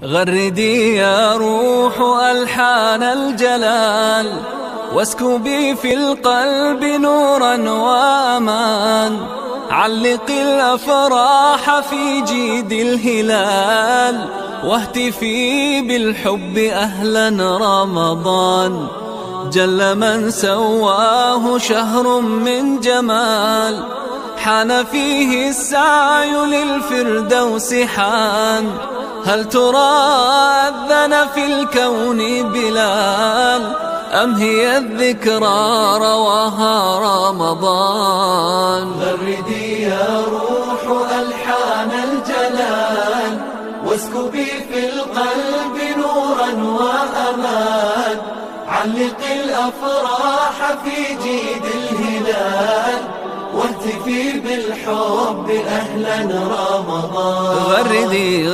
غردي يا روح ألحان الجلال، واسكبي في القلب نورا وأمان. علقي الأفراح في جيد الهلال، واهتفي بالحب أهلا رمضان. جل من سواه شهر من جمال، حان فيه السعي للفردوس حان. هل ترى أذن في الكون بلال، أم هي الذكرى رواها رمضان؟ غردي يا روح ألحان الجلال، واسكبي في القلب نورا وأمان. علقي الأفراح في جيد الهلال، واهتفي بالحب أهلا رمضان. غردي